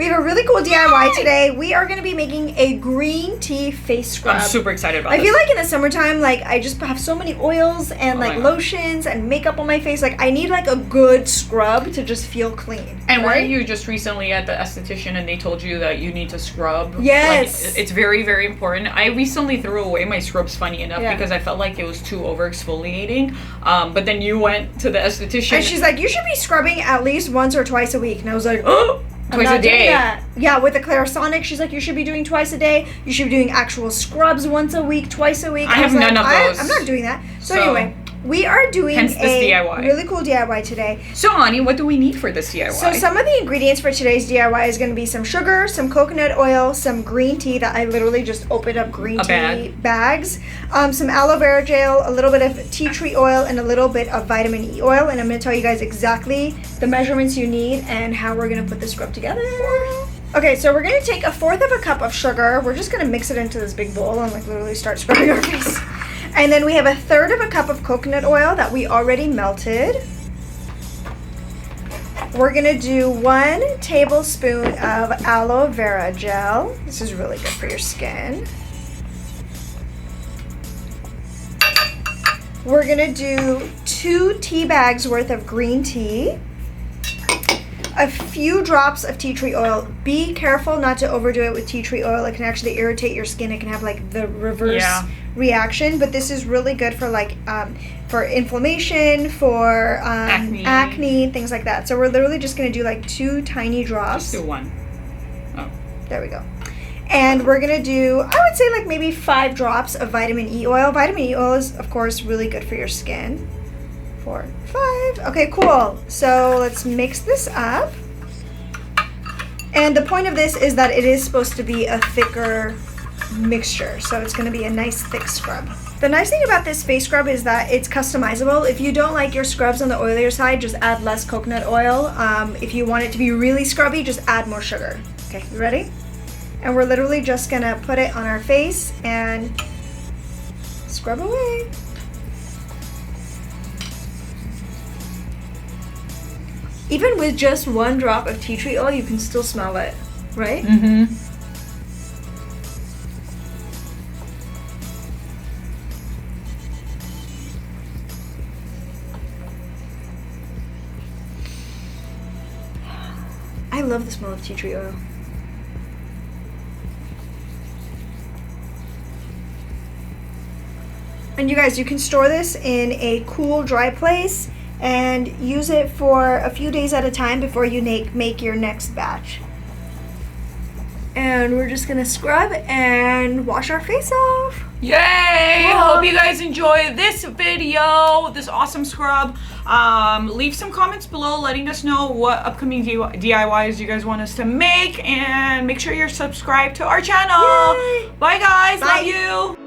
We have a really cool DIY today. We are going to be making a green tea face scrub. I'm super excited about this. I feel like in the summertime, like I just have so many oils and like lotions and makeup on my face. Like I need like a good scrub to just feel clean. And weren't you just recently at the esthetician and they told you that you need to scrub? Yes. Like, it's very, very important. I recently threw away my scrubs, funny enough, because I felt like it was too over exfoliating. But then you went to the esthetician. And she's like, you should be scrubbing at least once or twice a week. And I was like, oh. Twice a day. Yeah, with the Clarisonic, she's like, you should be doing twice a day. You should be doing actual scrubs once a week, twice a week. I have none of those. I'm not doing that. So anyway, we are doing a DIY. Really cool DIY today. So, Ani, what do we need for this DIY? So some of the ingredients for today's DIY is going to be some sugar, some coconut oil, some green tea that I literally just opened up green tea bags, some aloe vera gel, a little bit of tea tree oil, and a little bit of vitamin E oil. And I'm going to tell you guys exactly the measurements you need and how we're going to put this scrub together. Okay, so we're going to take 1/4 cup of sugar. We're just going to mix it into this big bowl and like literally start scrubbing our face. And then we have 1/3 cup of coconut oil that we already melted. We're gonna do 1 tablespoon of aloe vera gel. This is really good for your skin. We're gonna do 2 tea bags worth of green tea. A few drops of tea tree oil. Be careful not to overdo it with tea tree oil. It can actually irritate your skin. It can have like the reverse reaction. But this is really good for like for inflammation, for acne, things like that. So we're literally just gonna do like 2 tiny drops. Just do 1. Oh, there we go. And we're gonna do, I would say like maybe 5 drops of vitamin E oil. Vitamin E oil is of course really good for your skin. 4, 5. Okay, cool. So let's mix this up. And the point of this is that it is supposed to be a thicker mixture. So it's going to be a nice thick scrub. The nice thing about this face scrub is that it's customizable. If you don't like your scrubs on the oilier side, just add less coconut oil. If you want it to be really scrubby, just add more sugar. Okay, you ready? And we're literally just going to put it on our face and scrub away. Even with just 1 drop of tea tree oil, you can still smell it, right? Mm-hmm. I love the smell of tea tree oil. And you guys, you can store this in a cool, dry place and use it for a few days at a time before you make your next batch. And we're just gonna scrub and wash our face off. Yay! Cool. Hope you guys enjoy this video, this awesome scrub. Leave some comments below letting us know what upcoming DIYs you guys want us to make, and make sure you're subscribed to our channel. Yay. Bye guys, Bye. love you.